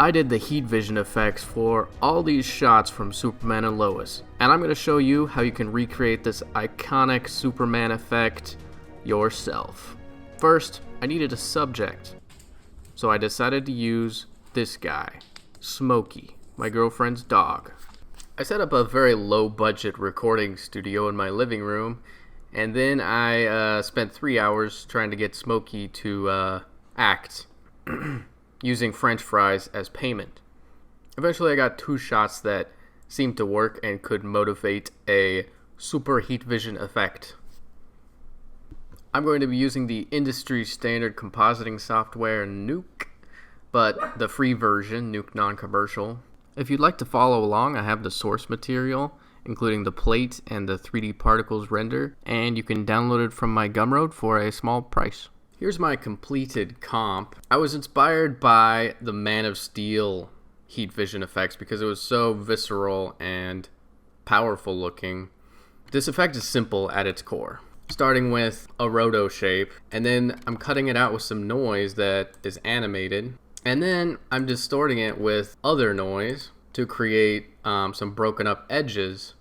I did the heat vision effects for all these shots from Superman and Lois, and I'm going to show you how you can recreate this iconic Superman effect yourself. First, I needed a subject, so I decided to use this guy, Smokey, my girlfriend's dog. I set up a very low budget recording studio in my living room, and then I spent 3 hours trying to get Smokey to act using French fries as payment. Eventually I got 2 shots that seemed to work and could motivate a super heat vision effect. I'm going to be using the industry standard compositing software Nuke, but the free version, Nuke non-commercial. If you'd like to follow along, I have the source material, including the plate and the 3D particles render, and you can download it from my Gumroad for a small price. Here's my completed comp. I was inspired by the Man of Steel heat vision effects because it was so visceral and powerful looking. This effect is simple at its core, starting with a roto shape, and then I'm cutting it out with some noise that is animated, and then I'm distorting it with other noise to create some broken up edges.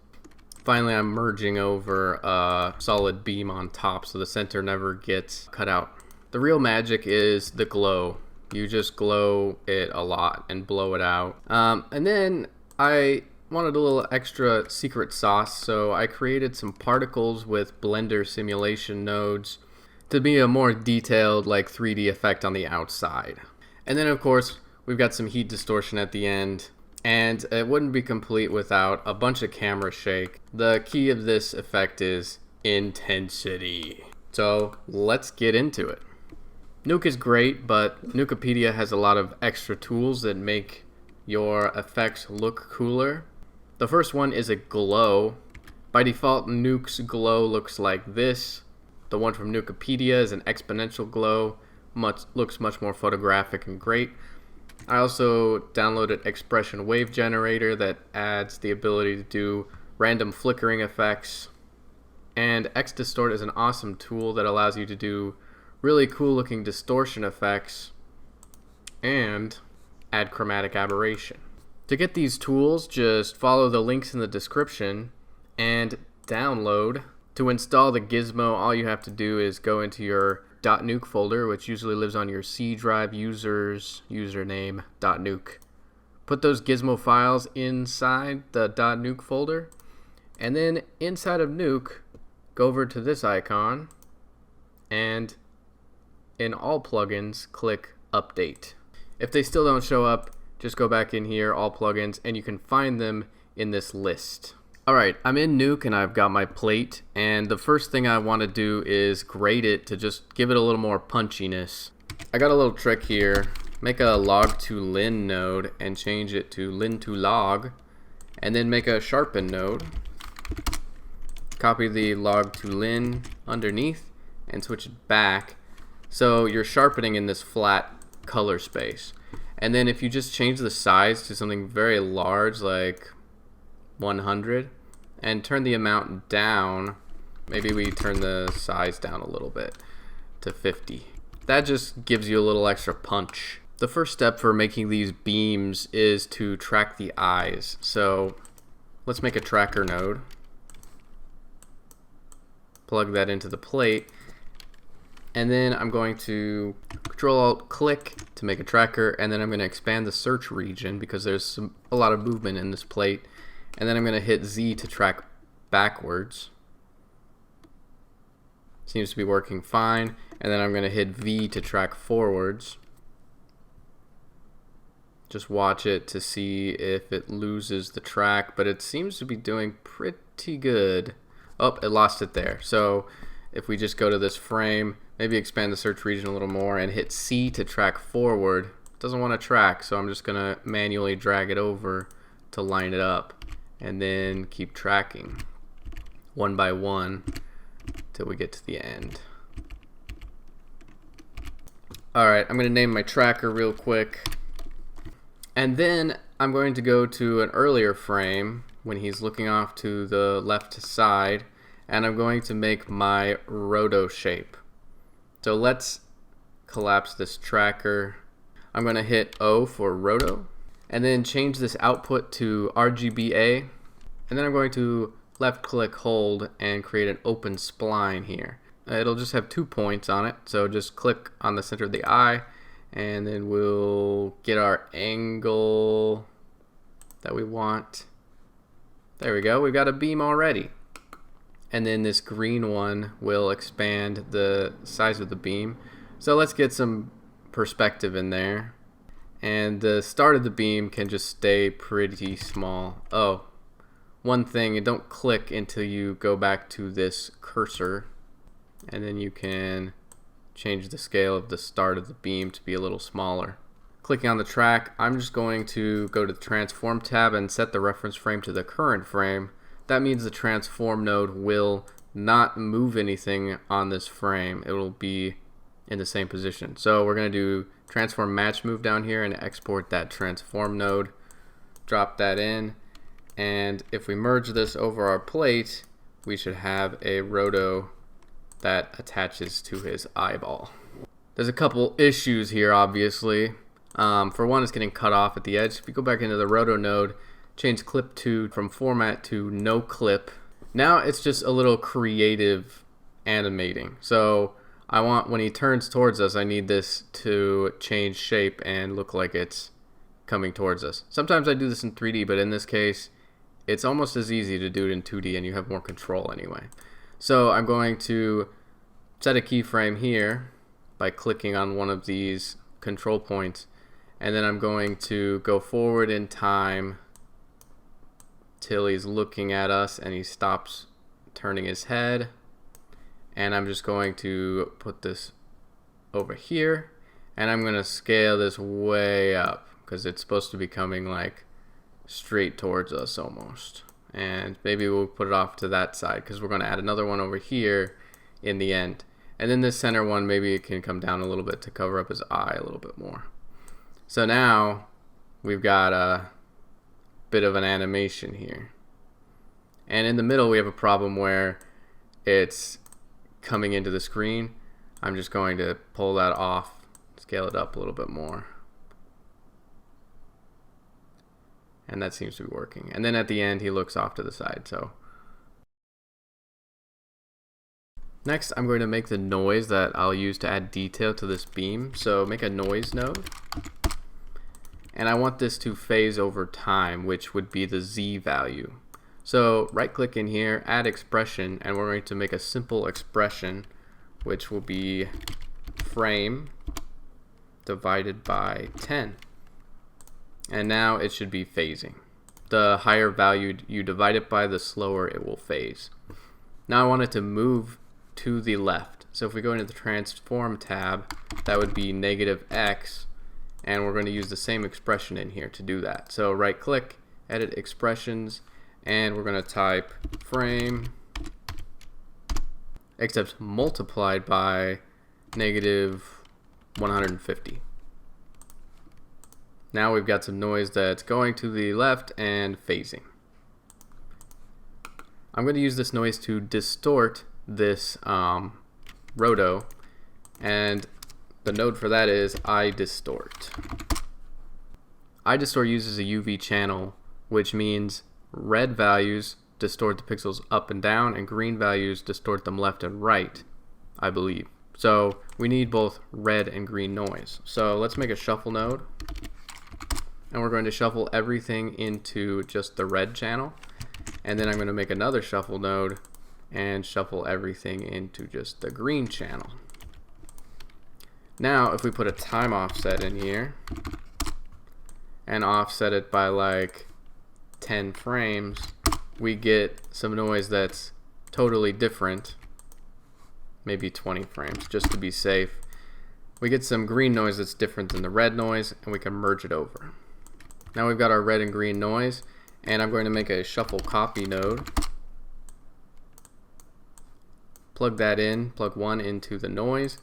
Finally, I'm merging over a solid beam on top so the center never gets cut out. The real magic is the glow. You just glow it a lot and blow it out. And then I wanted a little extra secret sauce, so I created some particles with Blender simulation nodes to be a more detailed, like 3D effect on the outside. And then of course, we've got some heat distortion at the end, and it wouldn't be complete without a bunch of camera shake. The key of this effect is intensity. So let's get into it. Nuke is great, but Nukepedia has a lot of extra tools that make your effects look cooler. The first one is a glow. By default, Nuke's glow looks like this. The one from Nukepedia is an exponential glow. Looks much more photographic and great. I also downloaded Expression Wave Generator that adds the ability to do random flickering effects. And Distort is an awesome tool that allows you to do really cool looking distortion effects and add chromatic aberration. To get these tools, just follow the links in the description and download. To install the gizmo, all you have to do is go into your .nuke folder, which usually lives on your C drive user's username .nuke. Put those gizmo files inside the .nuke folder, and then inside of Nuke, go over to this icon, and in all plugins, click Update. If they still don't show up, just go back in here, all plugins, and you can find them in this list. Alright, I'm in Nuke and I've got my plate, and the first thing I want to do is grade it to just give it a little more punchiness. I got a little trick here. Make a log to lin node and change it to lin to log, and then make a sharpen node. Copy the log to lin underneath and switch it back. So you're sharpening in this flat color space. And then if you just change the size to something very large like 100 and turn the amount down, maybe we turn the size down a little bit to 50. That just gives you a little extra punch. The first step for making these beams is to track the eyes. So let's make a tracker node. Plug that into the plate. And then I'm going to Control-Alt-Click to make a tracker, and then I'm going to expand the search region because there's a lot of movement in this plate. And then I'm going to hit Z to track backwards. Seems to be working fine. And then I'm going to hit V to track forwards. Just watch it to see if it loses the track, but it seems to be doing pretty good. Oh, it lost it there. So if we just go to this frame, maybe expand the search region a little more and hit C to track forward. It doesn't want to track, so I'm just going to manually drag it over to line it up and then keep tracking one by one till we get to the end. Alright, I'm going to name my tracker real quick. And then I'm going to go to an earlier frame when he's looking off to the left side, and I'm going to make my roto shape. So let's collapse this tracker. I'm going to hit O for roto, and then change this output to RGBA, and then I'm going to left click hold and create an open spline here. It'll just have 2 points on it, so just click on the center of the eye, and then we'll get our angle that we want. There we go, we've got a beam already. And then this green one will expand the size of the beam. So let's get some perspective in there. And the start of the beam can just stay pretty small. Oh, one thing, don't click until you go back to this cursor. And then you can change the scale of the start of the beam to be a little smaller. Clicking on the track, I'm just going to go to the transform tab and set the reference frame to the current frame. That means the transform node will not move anything on this frame. It will be in the same position. So we're going to do transform match move down here and export that transform node. Drop that in. And if we merge this over our plate, we should have a roto that attaches to his eyeball. There's a couple issues here, obviously. For one, it's getting cut off at the edge. If you go back into the roto node, change clip to from format to no clip. Now it's just a little creative animating. So I want, when he turns towards us, I need this to change shape and look like it's coming towards us. Sometimes I do this in 3D, but in this case, it's almost as easy to do it in 2D and you have more control anyway. So I'm going to set a keyframe here by clicking on one of these control points, and then I'm going to go forward in time till he's looking at us and he stops turning his head, and I'm just going to put this over here, and I'm going to scale this way up because it's supposed to be coming like straight towards us almost. And maybe we'll put it off to that side because we're going to add another one over here in the end. And then this center one, maybe it can come down a little bit to cover up his eye a little bit more. So now we've got a bit of an animation here. And in the middle we have a problem where it's coming into the screen. I'm just going to pull that off, scale it up a little bit more. And that seems to be working. And then at the end he looks off to the side. So next I'm going to make the noise that I'll use to add detail to this beam. So make a noise node. And I want this to phase over time, which would be the Z value. So right click in here, add expression, and we're going to make a simple expression which will be frame divided by 10. And now it should be phasing. The higher value you divide it by, the slower it will phase. Now I want it to move to the left. So if we go into the transform tab, that would be -x, and we're going to use the same expression in here to do that. So right click, edit expressions, and we're going to type frame except multiplied by -150. Now we've got some noise that's going to the left and phasing. I'm going to use this noise to distort this roto, and the node for that is iDistort. iDistort uses a UV channel, which means red values distort the pixels up and down, and green values distort them left and right, I believe. So we need both red and green noise. So let's make a shuffle node, and we're going to shuffle everything into just the red channel, and then I'm going to make another shuffle node and shuffle everything into just the green channel. Now if we put a time offset in here and offset it by like 10 frames, we get some noise that's totally different, maybe 20 frames just to be safe. We get some green noise that's different than the red noise, and we can merge it over. Now we've got our red and green noise, and I'm going to make a shuffle copy node. Plug that in, plug one into the noise,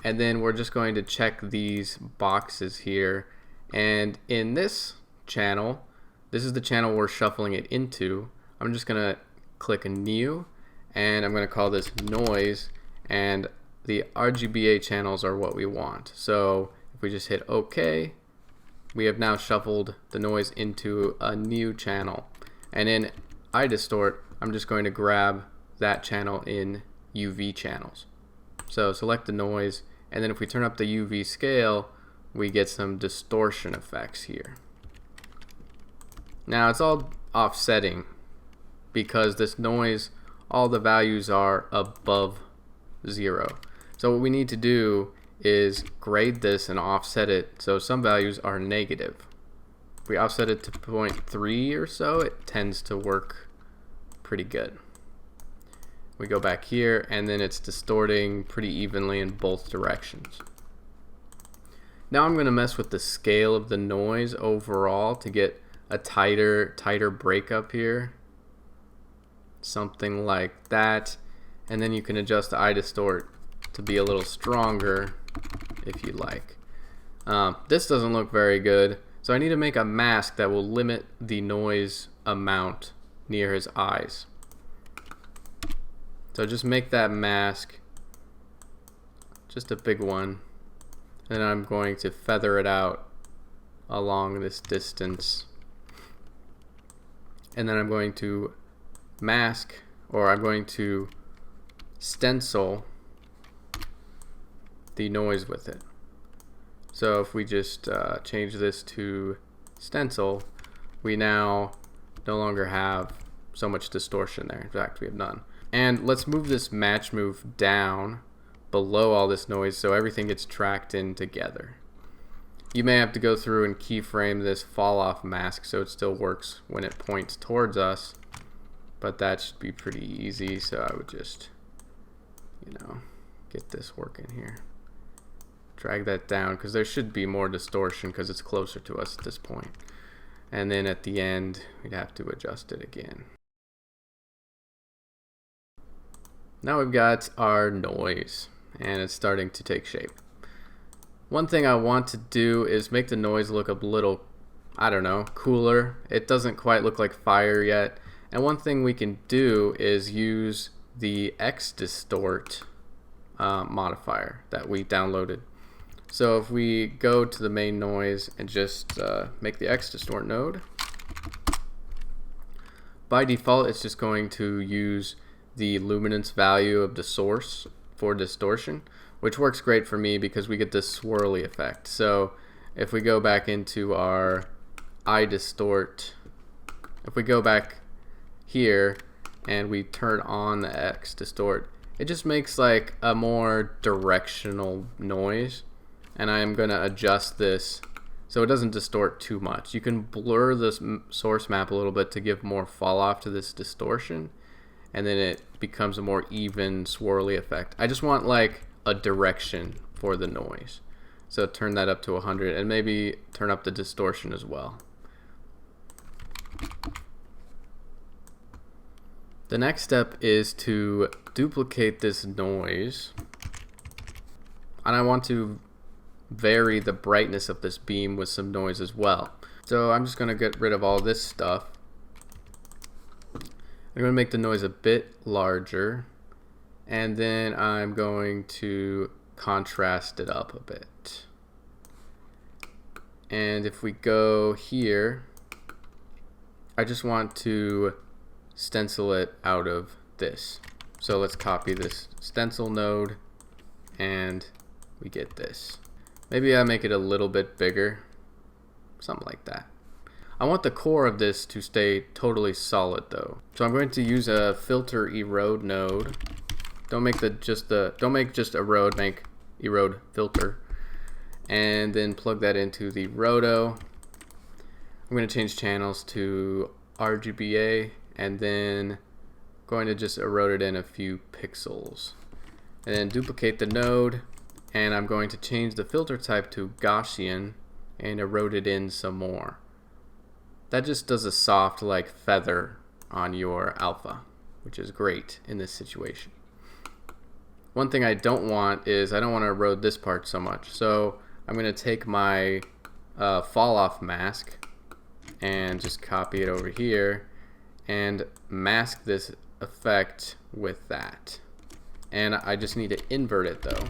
and then we're just going to check these boxes here. And in this channel, this is the channel we're shuffling it into. I'm just going to click new, and I'm going to call this noise, and the RGBA channels are what we want. So if we just hit OK, we have now shuffled the noise into a new channel. And in distort, I'm just going to grab that channel in UV channels. So select the noise, and then if we turn up the UV scale, we get some distortion effects here. Now it's all offsetting because this noise, all the values are above 0. So what we need to do is grade this and offset it so some values are negative. If we offset it to 0.3 or so, it tends to work pretty good. We go back here, and then it's distorting pretty evenly in both directions. Now I'm going to mess with the scale of the noise overall to get a tighter breakup here. Something like that. And then you can adjust the distort to be a little stronger if you like. This doesn't look very good, so I need to make a mask that will limit the noise amount near his eyes. So just make that mask just a big one, and then I'm going to feather it out along this distance, and then I'm going to mask, or I'm going to stencil the noise with it. So if we just change this to stencil, we now no longer have so much distortion there. In fact, we have none. And let's move this match move down below all this noise so everything gets tracked in together. You may have to go through and keyframe this fall off mask so it still works when it points towards us, but that should be pretty easy. So I would just, get this working here. Drag that down because there should be more distortion because it's closer to us at this point. And then at the end, we'd have to adjust it again. Now we've got our noise, and it's starting to take shape. One thing I want to do is make the noise look a little, cooler. It doesn't quite look like fire yet. And one thing we can do is use the X distort modifier that we downloaded. So if we go to the main noise and just make the X distort node, by default it's just going to use the luminance value of the source for distortion, which works great for me because we get this swirly effect. So if we go back into our distort, if we go back here and we turn on the X distort, it just makes like a more directional noise. And I am going to adjust this so it doesn't distort too much. You can blur this source map a little bit to give more fall off to this distortion, and then it becomes a more even swirly effect. I just want like a direction for the noise. So turn that up to 100 and maybe turn up the distortion as well. The next step is to duplicate this noise, and I want to vary the brightness of this beam with some noise as well. So I'm just going to get rid of all this stuff. I'm going to make the noise a bit larger, and then I'm going to contrast it up a bit. And if we go here, I just want to stencil it out of this. So let's copy this stencil node, and we get this. Maybe I make it a little bit bigger, something like that. I want the core of this to stay totally solid though. So I'm going to use a filter erode node. Don't make just erode, make erode filter. And then plug that into the roto. I'm going to change channels to RGBA, and then going to just erode it in a few pixels. And then duplicate the node, and I'm going to change the filter type to Gaussian and erode it in some more. That just does a soft like feather on your alpha, which is great in this situation. One thing I don't want is I don't want to erode this part so much. So I'm going to take my fall off mask and just copy it over here and mask this effect with that. And I just need to invert it though.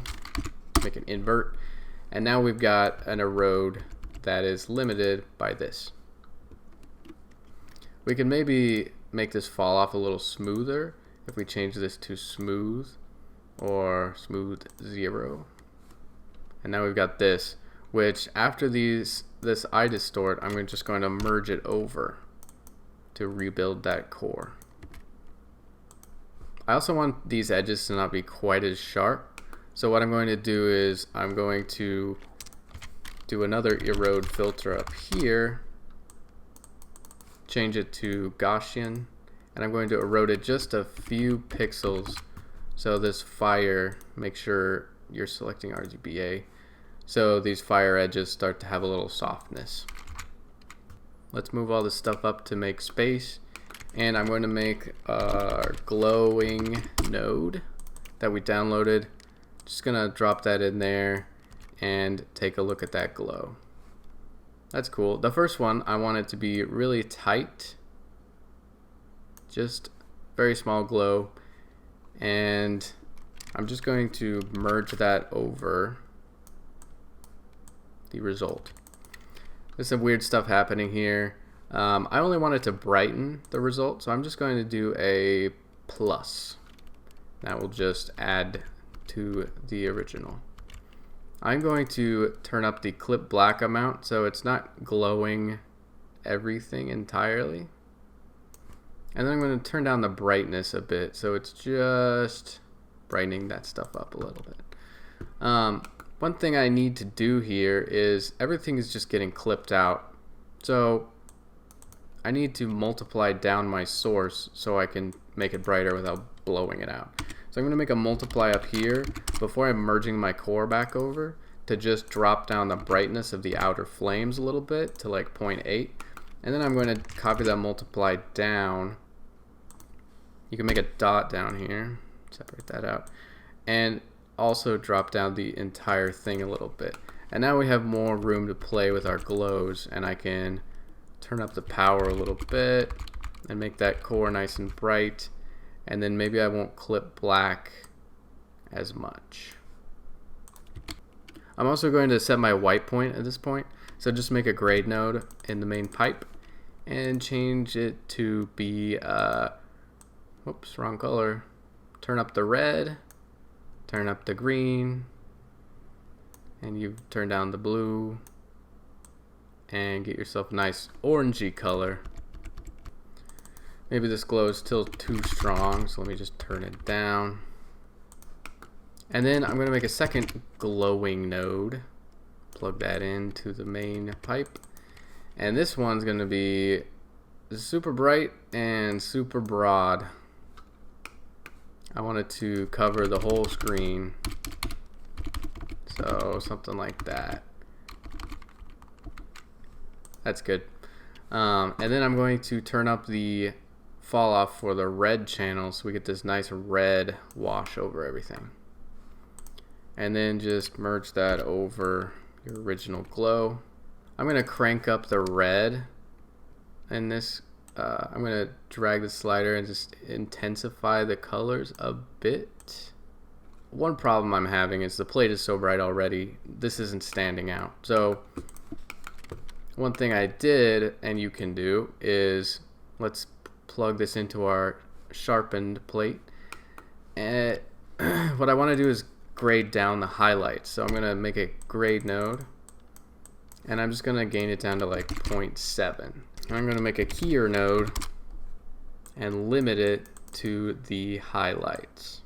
Make an invert, and now we've got an erode that is limited by this. We can maybe make this fall off a little smoother if we change this to smooth or smooth 0. And now we've got this, which after this eye distort, I'm just going to merge it over to rebuild that core. I also want these edges to not be quite as sharp. So what I'm going to do is I'm going to do another erode filter up here, change it to Gaussian, and I'm going to erode it just a few pixels. So this fire, make sure you're selecting RGBA, so these fire edges start to have a little softness. Let's move all this stuff up to make space, and I'm going to make our glowing node that we downloaded. Just gonna drop that in there and take a look at that glow. That's cool. The first one, I want it to be really tight, just very small glow, and I'm just going to merge that over the result. There's some weird stuff happening here. I only want it to brighten the result, so I'm just going to do a plus. That will just add to the original. I'm going to turn up the clip black amount so it's not glowing everything entirely. And then I'm going to turn down the brightness a bit so it's just brightening that stuff up a little bit. One thing I need to do here is everything is just getting clipped out. So I need to multiply down my source so I can make it brighter without blowing it out. So I'm going to make a multiply up here before I'm merging my core back over to just drop down the brightness of the outer flames a little bit to like 0.8. And then I'm going to copy that multiply down. You can make a dot down here, separate that out, and also drop down the entire thing a little bit. And now we have more room to play with our glows, and I can turn up the power a little bit and make that core nice and bright. And then maybe I won't clip black as much. I'm also going to set my white point at this point. So just make a grade node in the main pipe and change it to be, whoops, wrong color. Turn up the red, turn up the green, and you turn down the blue and get yourself a nice orangey color. Maybe this glow is still too strong, so let me just turn it down. And then I'm going to make a second glowing node. Plug that into the main pipe. And this one's going to be super bright and super broad. I want it to cover the whole screen. So something like that. That's good. And then I'm going to turn up the fall off for the red channel so we get this nice red wash over everything. And then just merge that over your original glow. I'm going to crank up the red in this. I'm going to drag the slider and just intensify the colors a bit. One problem I'm having is the plate is so bright already, this isn't standing out. So one thing I did, and you can do, is let's plug this into our sharpened plate. And what I want to do is grade down the highlights. So I'm going to make a grade node, and I'm just going to gain it down to like 0.7. I'm going to make a keyer node and limit it to the highlights.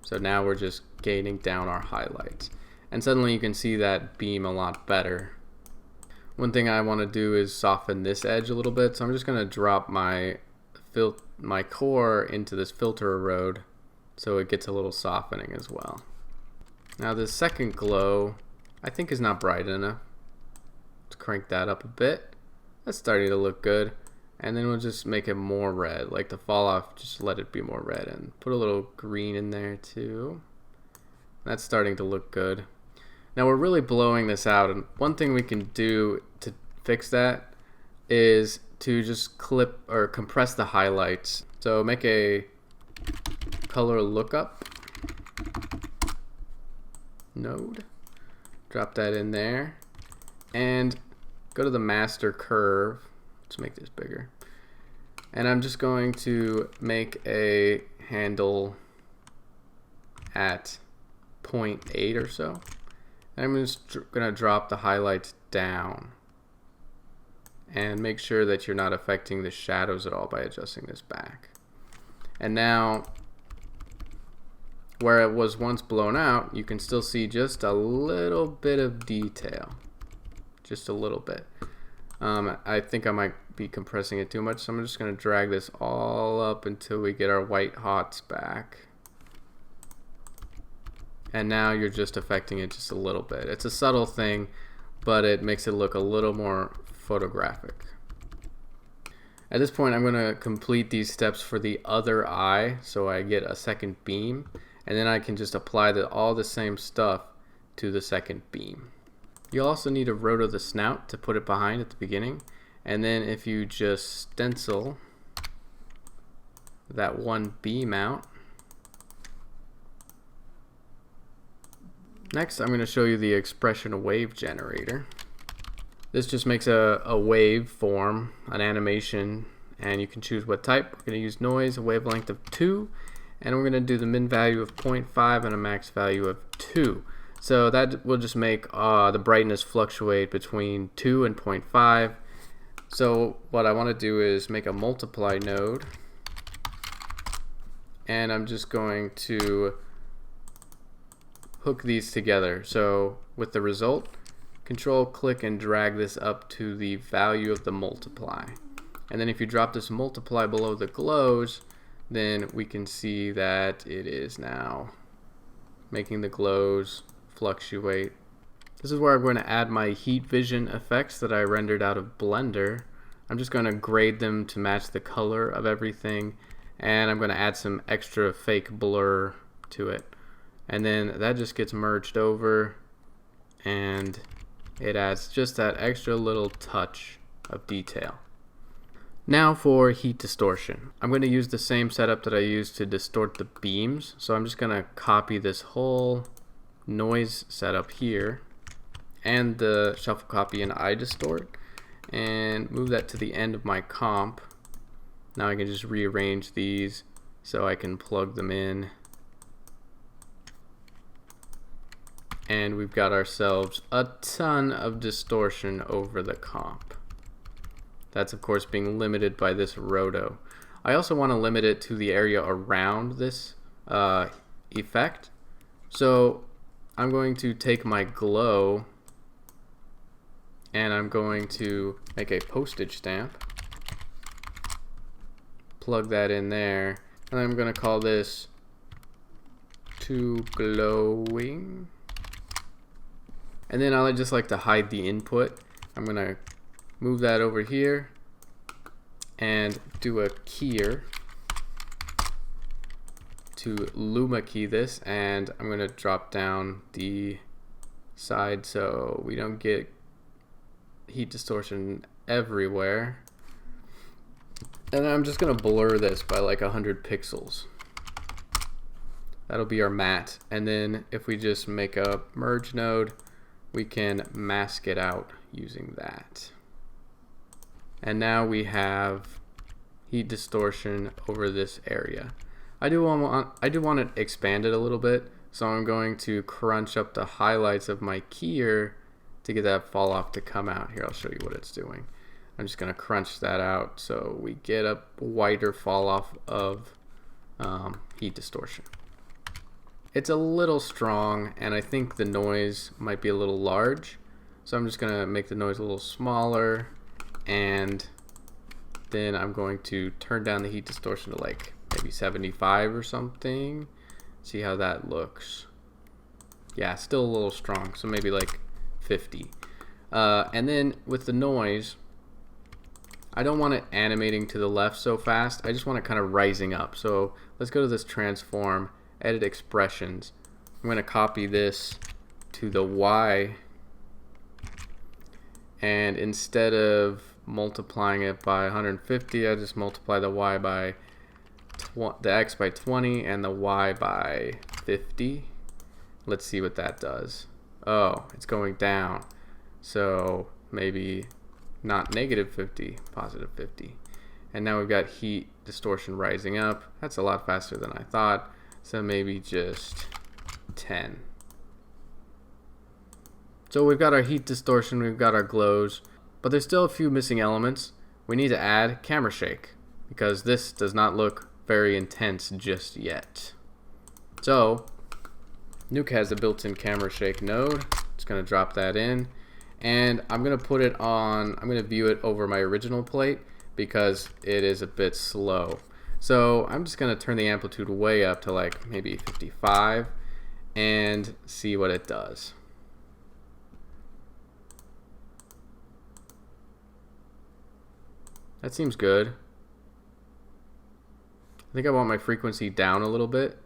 So now we're just gaining down our highlights. And suddenly you can see that beam a lot better. One thing I want to do is soften this edge a little bit. So I'm just going to drop my core into this filter erode so it gets a little softening as well. Now the second glow I think is not bright enough. Let's crank that up a bit. That's starting to look good. And then we'll just make it more red, like the fall off, just let it be more red, and put a little green in there too. That's starting to look good. Now we're really blowing this out, and one thing we can do to fix that is to just clip or compress the highlights. So make a color lookup node, drop that in there, and go to the master curve. Let's make this bigger. And I'm just going to make a handle at 0.8 or so. And I'm just going to drop the highlights down. And make sure that you're not affecting the shadows at all by adjusting this back. And now, where it was once blown out, you can still see just a little bit of detail. Just a little bit. I think I might be compressing it too much, so I'm just going to drag this all up until we get our white hots back. And now you're just affecting it just a little bit. It's a subtle thing, but it makes it look a little more photographic. At this point, I'm going to complete these steps for the other eye, so I get a second beam, and then I can just apply all the same stuff to the second beam. You'll also need to roto the snout to put it behind at the beginning, and then if you just stencil that one beam out. Next, I'm going to show you the expression wave generator. This just makes a wave form, an animation, and you can choose what type. We're going to use noise, a wavelength of 2, and we're going to do the min value of 0.5 and a max value of 2. So that will just make the brightness fluctuate between 2 and 0.5. So what I want to do is make a multiply node, and I'm just going to hook these together. So with the result, control click and drag this up to the value of the multiply. And then if you drop this multiply below the glows, then we can see that it is now making the glows fluctuate. This is where I'm going to add my heat vision effects that I rendered out of Blender. I'm just going to grade them to match the color of everything, and I'm going to add some extra fake blur to it. And then that just gets merged over, and it adds just that extra little touch of detail. Now for heat distortion. I'm going to use the same setup that I used to distort the beams. So I'm just going to copy this whole noise setup here and the shuffle copy and iDistort and move that to the end of my comp. Now I can just rearrange these so I can plug them in. And we've got ourselves a ton of distortion over the comp. That's of course being limited by this roto. I also want to limit it to the area around this effect. So I'm going to take my glow and I'm going to make a postage stamp, plug that in there, and I'm going to call this to glowing. And then I just like to hide the input. I'm going to move that over here and do a keyer to luma key this, and I'm going to drop down the side so we don't get heat distortion everywhere. And I'm just going to blur this by like 100 pixels. That'll be our matte. And then if we just make a merge node, we can mask it out using that. And now we have heat distortion over this area. I do want it expanded a little bit, so I'm going to crunch up the highlights of my keyer to get that fall off to come out. Here, I'll show you what it's doing. I'm just going to crunch that out so we get a wider fall off of heat distortion. It's a little strong, and I think the noise might be a little large, so I'm just going to make the noise a little smaller, and then I'm going to turn down the heat distortion to like maybe 75 or something. See how that looks. Yeah, still a little strong, so maybe like 50. And then with the noise, I don't want it animating to the left so fast. I just want it kind of rising up. So let's go to this transform, edit expressions. I'm going to copy this to the Y, and instead of multiplying it by 150, I just multiply the Y by the X by 20 and the Y by 50. Let's see what that does. Oh, it's going down. So maybe not negative 50, positive 50. And now we've got heat distortion rising up. That's a lot faster than I thought. So maybe just 10. So we've got our heat distortion, we've got our glows, but there's still a few missing elements. We need to add camera shake because this does not look very intense just yet. So Nuke has a built-in camera shake node. Just gonna drop that in, and I'm gonna put it on, I'm gonna view it over my original plate because it is a bit slow. So I'm just gonna turn the amplitude way up to like maybe 55 and see what it does. That seems good. I think I want my frequency down a little bit.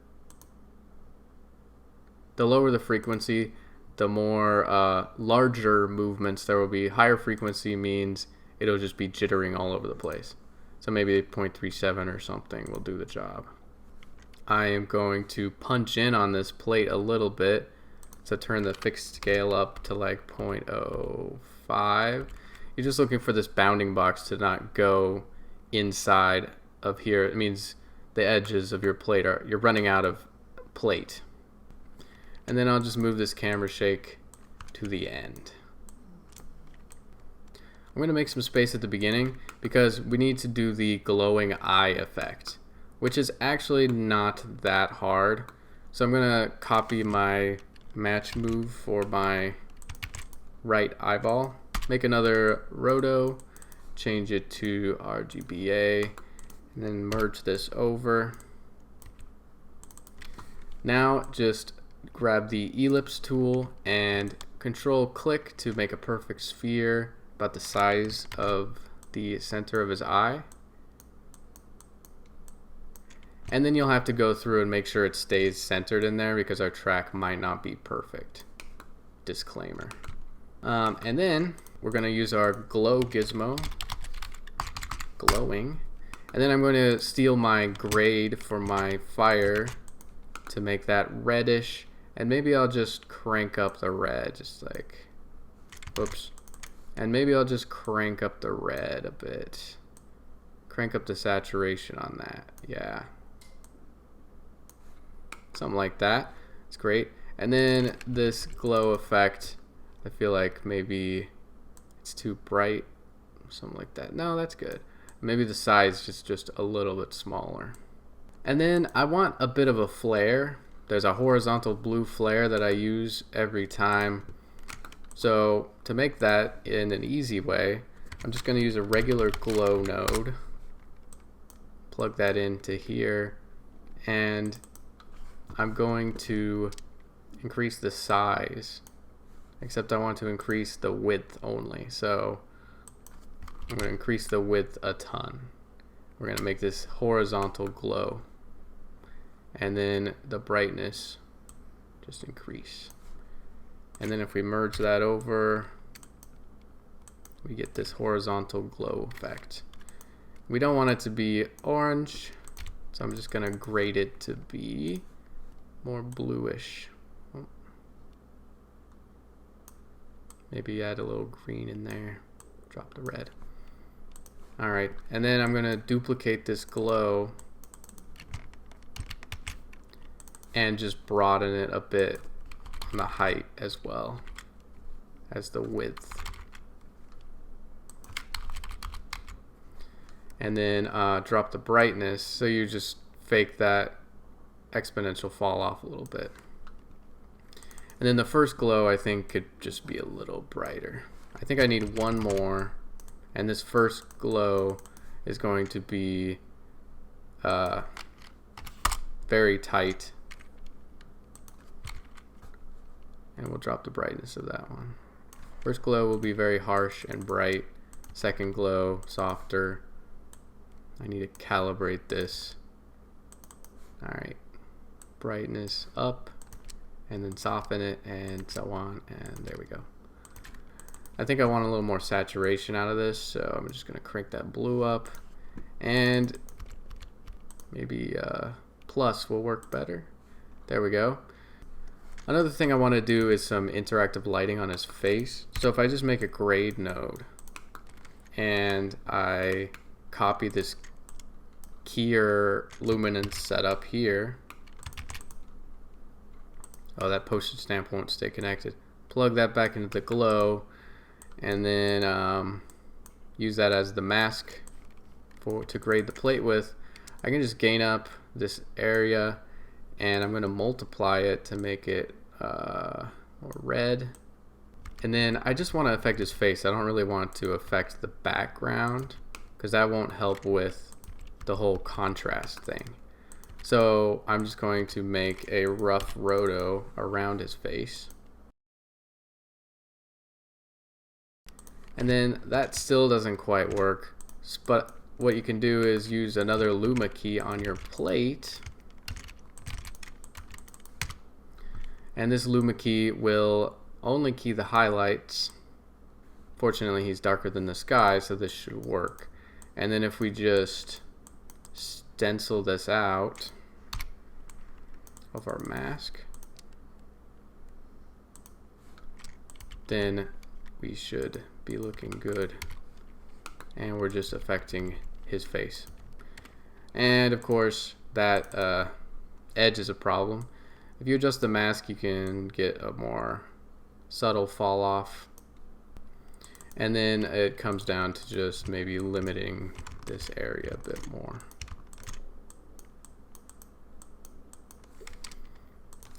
The lower the frequency, the more larger movements there will be. Higher frequency means it'll just be jittering all over the place. So maybe 0.37 or something will do the job. I am going to punch in on this plate a little bit to turn the fixed scale up to like 0.05. You're just looking for this bounding box to not go inside of here. It means the edges of your plate are, you're running out of plate. And then I'll just move this camera shake to the end. I'm going to make some space at the beginning because we need to do the glowing eye effect, which is actually not that hard. So I'm going to copy my match move for my right eyeball, make another roto, change it to RGBA, and then merge this over. Now just grab the ellipse tool and control click to make a perfect sphere about the size of the center of his eye. And then you'll have to go through and make sure it stays centered in there because our track might not be perfect. Disclaimer. And then we're going to use our glow gizmo, glowing, and then I'm going to steal my grade for my fire to make that reddish, and maybe I'll just crank up the red, just like, whoops, and maybe I'll just crank up the red a bit, crank up the saturation on that, yeah, something like that. It's great. And then this glow effect, I feel like maybe it's too bright, something like that. No, that's good. Maybe the size is just a little bit smaller. And then I want a bit of a flare. There's a horizontal blue flare that I use every time. So to make that in an easy way, I'm just going to use a regular glow node, plug that into here, and I'm going to increase the size, except I want to increase the width only. So I'm going to increase the width a ton. We're going to make this horizontal glow, and then the brightness just increase. And then if we merge that over, we get this horizontal glow effect. We don't want it to be orange, so I'm just going to grade it to be more bluish. Maybe add a little green in there, drop the red. Alright, and then I'm going to duplicate this glow and just broaden it a bit on the height as well as the width. And then drop the brightness, so you just fake that exponential fall off a little bit. And then the first glow I think could just be a little brighter. I think I need one more, and this first glow is going to be very tight, and we'll drop the brightness of that one. First glow will be very harsh and bright, second glow softer. I need to calibrate this. Alright, brightness up, and then soften it, and so on, and there we go. I think I want a little more saturation out of this, so I'm just going to crank that blue up, and maybe plus will work better. There we go. Another thing I want to do is some interactive lighting on his face. So if I just make a grade node and I copy this keyer luminance setup here. Oh, that postage stamp won't stay connected. Plug that back into the glow and then use that as the mask to grade the plate with. I can just gain up this area and I'm going to multiply it to make it more red. And then I just want to affect his face. I don't really want to affect the background because that won't help with the whole contrast thing. So I'm just going to make a rough roto around his face. And then that still doesn't quite work, but what you can do is use another Luma key on your plate. And this Luma key will only key the highlights. Fortunately, he's darker than the sky, so this should work. And then if we just stencil this out of our mask, then we should be looking good. And we're just affecting his face. And of course, that edge is a problem. If you adjust the mask, you can get a more subtle fall off. And then it comes down to just maybe limiting this area a bit more.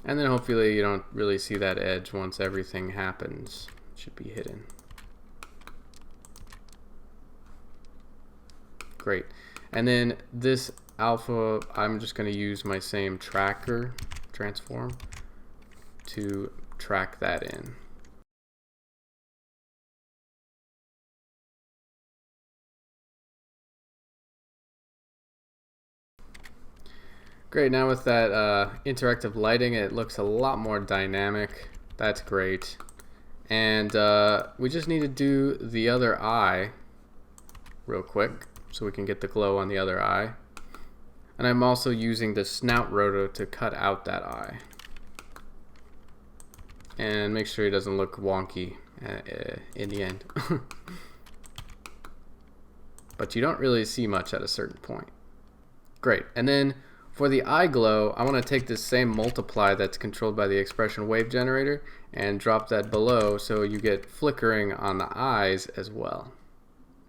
And then hopefully you don't really see that edge once everything happens. It should be hidden. Great. And then this alpha, I'm just going to use my same tracker transform to track that in. Great, now with that interactive lighting, it looks a lot more dynamic. That's great. And we just need to do the other eye real quick so we can get the glow on the other eye. And I'm also using the snout roto to cut out that eye. And make sure it doesn't look wonky in the end. But you don't really see much at a certain point. Great, and then for the eye glow, I want to take this same multiply that's controlled by the expression wave generator and drop that below so you get flickering on the eyes as well.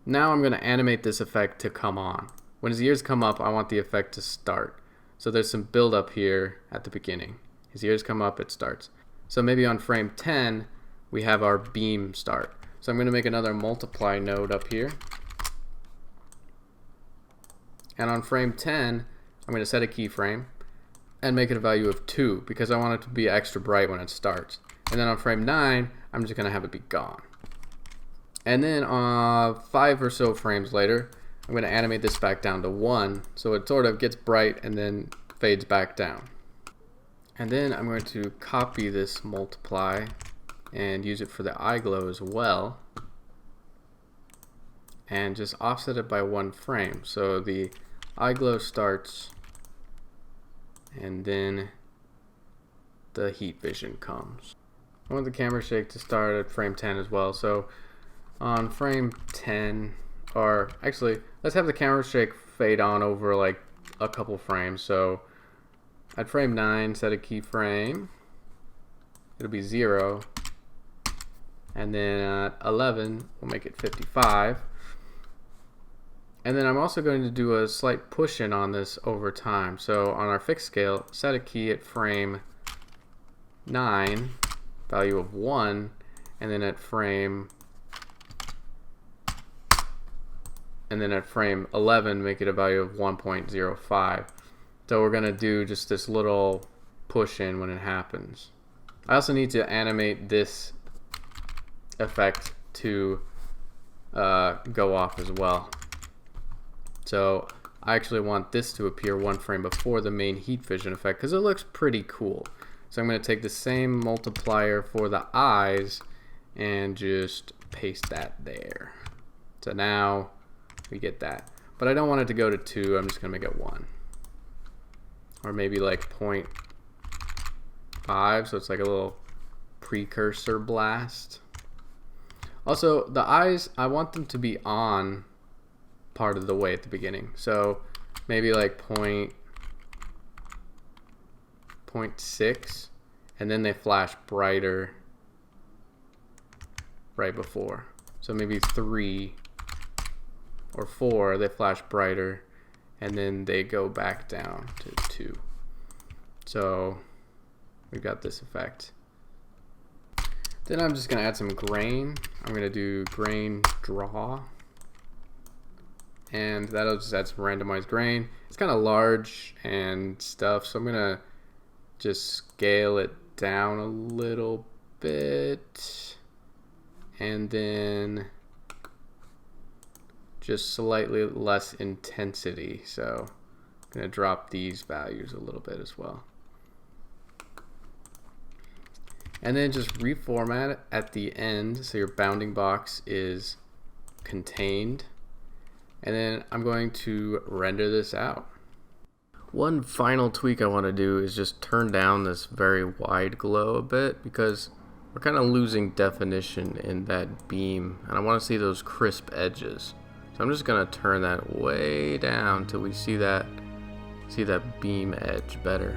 Now I'm going to animate this effect to come on. When his ears come up, I want the effect to start. So there's some build up here at the beginning. His ears come up, it starts. So maybe on frame 10, we have our beam start. So I'm going to make another multiply node up here. And on frame 10, I'm going to set a keyframe and make it a value of 2 because I want it to be extra bright when it starts. And then on frame 9, I'm just going to have it be gone. And then 5 or so frames later, I'm going to animate this back down to 1 so it sort of gets bright and then fades back down. And then I'm going to copy this multiply and use it for the eye glow as well. And just offset it by 1 frame. So the eye glow starts and then the heat vision comes. I want the camera shake to start at frame 10 as well. So on frame 10, or actually let's have the camera shake fade on over like a couple frames. So at frame 9, set a keyframe, it'll be 0, and then at 11 we'll make it 55. And then I'm also going to do a slight push in on this over time. So on our fixed scale, set a key at frame 9, value of 1, and then at frame 11 make it a value of 1.05. So we're going to do just this little push in when it happens. I also need to animate this effect to go off as well. So I actually want this to appear 1 frame before the main heat vision effect because it looks pretty cool. So I'm going to take the same multiplier for the eyes and just paste that there. So now we get that. But I don't want it to go to 2, I'm just going to make it 1. Or maybe like 0.5 5, so it's like a little precursor blast. Also, the eyes, I want them to be on part of the way at the beginning. So maybe like 0.6, and then they flash brighter right before. So maybe 3 or 4, they flash brighter, and then they go back down to 2. So we've got this effect. Then I'm just gonna add some grain. I'm gonna do grain draw, and that'll just add some randomized grain. It's kind of large and stuff, so I'm gonna just scale it down a little bit, and then just slightly less intensity. So I'm gonna drop these values a little bit as well. And then just reformat it at the end so your bounding box is contained. And then I'm going to render this out. One final tweak I want to do is just turn down this very wide glow a bit, because we're kind of losing definition in that beam, and I want to see those crisp edges. So I'm just going to turn that way down till we see that beam edge better.